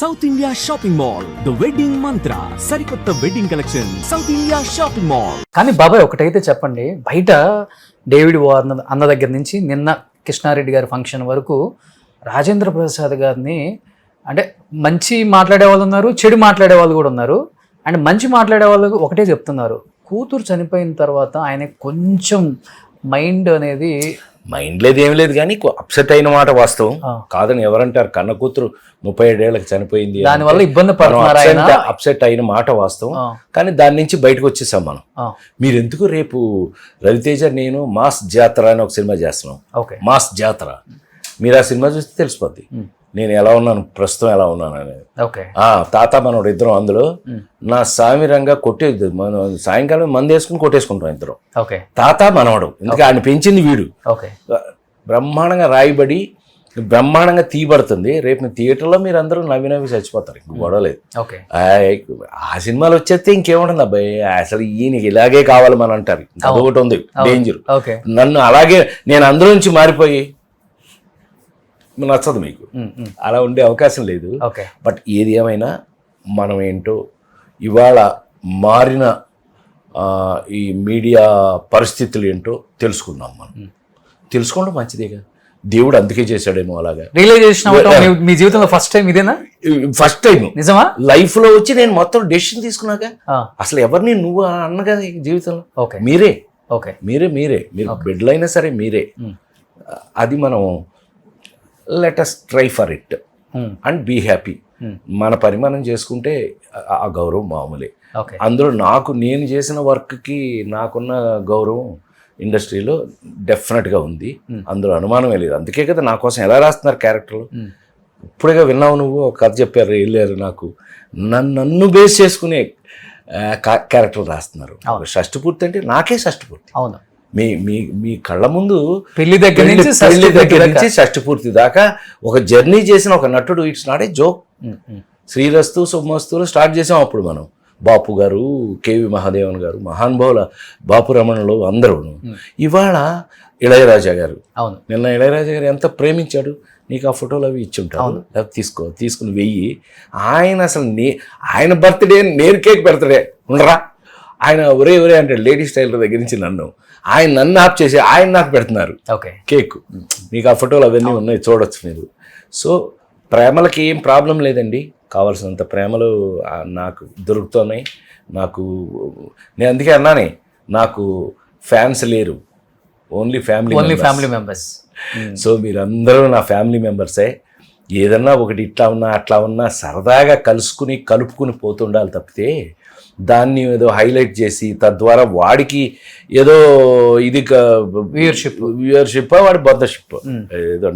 South India shopping mall the wedding మంత్ర సరికొత్త wedding collection south India shopping mall. కానీ బాబాయ్ ఒకటైతే చెప్పండి, బయట డేవిడ్ వార్నర్ అన్న దగ్గర నుంచి నిన్న కృష్ణారెడ్డి గారి ఫంక్షన్ వరకు రాజేంద్ర ప్రసాద్ గారిని అంటే మంచి మాట్లాడే వాళ్ళు ఉన్నారు, చెడు మాట్లాడే వాళ్ళు కూడా ఉన్నారు. అండ్ మంచి మాట్లాడే వాళ్ళు ఒకటే చెప్తున్నారు, కూతురు చనిపోయిన తర్వాత ఆయన కొంచెం మైండ్ అనేది మైండ్ లేదు ఏం లేదు కానీ అప్సెట్ అయిన మాట వాస్తవం కాదని ఎవరంటారు. కన్న కూతురు 37 ఏళ్ళకి చనిపోయింది, దానివల్ల ఇబ్బంది పడుతున్నారు, అప్సెట్ అయిన మాట వాస్తవం. కానీ దాని నుంచి బయటకు వచ్చేసాం మనం. మీరు ఎందుకు రేపు రవితేజ నేను మాస్ జాతర అని ఒక సినిమా చేస్తున్నాం, మాస్ జాతర. మీరు ఆ సినిమా చూస్తే తెలిసిపోద్ది నేను ఎలా ఉన్నాను, ప్రస్తుతం ఎలా ఉన్నాను అనేది. తాత మనోడు ఇద్దరం అందులో నా సామిరంగా కొట్టేది, మనం సాయంకాలం మంది వేసుకుని కొట్టేసుకుంటాం ఇద్దరం. తాత మనవడు, ఎందుకంటే ఆయన పెంచింది వీడు. బ్రహ్మాండంగా రాయబడి బ్రహ్మాండంగా తీయబడుతుంది. రేపు మీ థియేటర్లో మీరు అందరూ నవ్వి నవ్వి చచ్చిపోతారు, ఇంక గొడవలేదు. ఆ సినిమాలు వచ్చేస్తే ఇంకేముంటుంది అబ్బాయి, అసలు ఈయనకి ఇలాగే కావాలి మనం అంటారు. అదొకటి ఉంది డేంజర్. నన్ను అలాగే నేను అందులో నుంచి మారిపోయి నచ్చదు మీకు, అలా ఉండే అవకాశం లేదు. బట్ ఏది ఏమైనా మనం ఏంటో ఇవాళ మారిన ఈ మీడియా పరిస్థితులు ఏంటో తెలుసుకుందాం. మనం తెలుసుకోవడం మంచిదేగా, దేవుడు అందుకే చేశాడేమో అలాగా. మీ జీవితంలో ఫస్ట్ టైం ఇదేనా? ఫస్ట్ టైం నిజమా లైఫ్ లో వచ్చి నేను మొత్తం డెసిషన్ తీసుకున్నాక. అసలు ఎవరిని నువ్వు అన్నగా జీవితంలో మీరే మీరే మీరే మీరు బెడ్లో అయినా సరే మీరే. అది మనం let us try for it and be happy. మన పని మనం చేసుకుంటే ఆ గౌరవం మామూలే. అందులో నేను చేసిన వర్క్కి నాకున్న గౌరవం ఇండస్ట్రీలో డెఫినెట్గా ఉంది, అందులో అనుమానమే లేదు. అందుకే కదా నా కోసం ఎలా రాస్తున్నారు క్యారెక్టర్లు. ఇప్పుడుగా విన్నావు నువ్వు ఒక కథ చెప్పారు, వెళ్ళారు నాకు నన్ను బేస్ చేసుకునే క్యారెక్టర్లు రాస్తున్నారు. షష్టిపూర్తి అంటే నాకే షష్టిపూర్తి. అవును, మీ మీ మీ కళ్ళ ముందు పెళ్లి దగ్గర నుంచి షష్టిపూర్తి దాకా ఒక జర్నీ చేసిన ఒక నటుడు. It's not a joke. శ్రీరస్తు శుభమస్తులు స్టార్ట్ చేసాం అప్పుడు మనం. బాపు గారు, కేవి మహాదేవన్ గారు, మహానుభావుల బాపు రమణలు అందరూ. ఇవాళ ఇళయరాజా గారు, నిన్న ఇళయరాజా గారు ఎంత ప్రేమించాడు, నీకు ఆ ఫోటోలు అవి ఇచ్చి ఉంటారు, తీసుకుని వెయ్యి. ఆయన అసలు ఆయన బర్త్డే నేను కేక్ పెడతాడే ఉండరా, ఆయన ఒరే అంటాడు. లేడీస్ టైలర్ దగ్గర నుంచి నన్ను ఆప్ చేసి ఆయన నాకు పెడుతున్నారు కేక్. మీకు ఆ ఫోటోలు అవన్నీ ఉన్నాయి, చూడొచ్చు మీరు. సో ప్రేమలకి ఏం ప్రాబ్లం లేదండి, కావాల్సినంత ప్రేమలు నాకు దొరుకుతున్నాయి. నేను అందుకే అన్నానే, నాకు ఫ్యాన్స్ లేరు, ఓన్లీ ఫ్యామిలీ మెంబర్స్. సో మీరందరూ నా ఫ్యామిలీ మెంబర్సే. ఏదన్నా ఒకటి ఇట్లా ఉన్నా అట్లా ఉన్నా సరదాగా కలుపుకుని పోతుండాలి తప్పితే దాన్ని ఏదో హైలైట్ చేసి తద్వారా వాడికి ఏదో ఇది వ్యూయర్షిప్ వాడి బద్దషిప్ ఏదో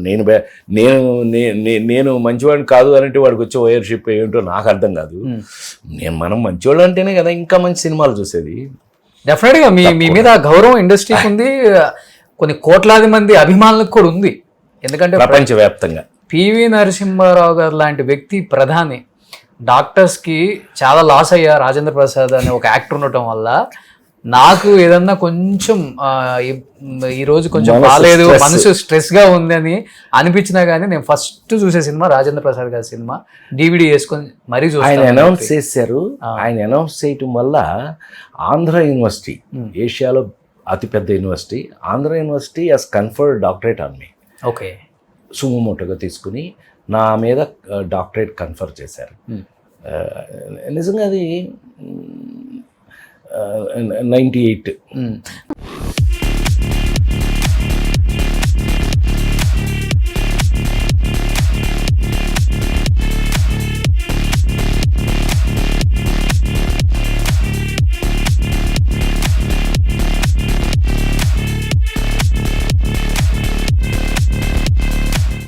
నేను మంచివాడిని కాదు అంటే వాడికి వచ్చే వ్యూయర్షిప్ ఏంటో నాకు అర్థం కాదు. మనం మంచివాళ్ళు అంటేనే కదా ఇంకా మంచి సినిమాలు చూసేది. డెఫినెట్గా మీ మీద గౌరవం ఇండస్ట్రీకి ఉంది, కొన్ని కోట్లాది మంది అభిమానులకు కూడా ఉంది. ఎందుకంటే ప్రపంచవ్యాప్తంగా పివి నరసింహారావు గారు లాంటి వ్యక్తి ప్రధాని, డాక్టర్స్కి చాలా లాస్ అయ్యా రాజేంద్ర ప్రసాద్ అనే ఒక యాక్టర్ ఉండటం వల్ల. నాకు ఏదన్నా కొంచెం ఈరోజు కొంచెం బాగాలేదు, మనసు స్ట్రెస్గా ఉంది అని అనిపించినా కానీ నేను ఫస్ట్ చూసే సినిమా రాజేంద్ర ప్రసాద్ గారి సినిమా. DVD వేసుకొని మరీ చూసి ఆయన అనౌన్స్ చేశారు. ఆయన అనౌన్స్ చేయటం వల్ల ఆంధ్ర యూనివర్సిటీ, ఏషియాలో అతిపెద్ద university, Andhra university has conferred doctorate on me. సుమోటోగా తీసుకుని నా మీద డాక్టరేట్ కన్ఫర్ చేశారు. నిజంగా అది 98.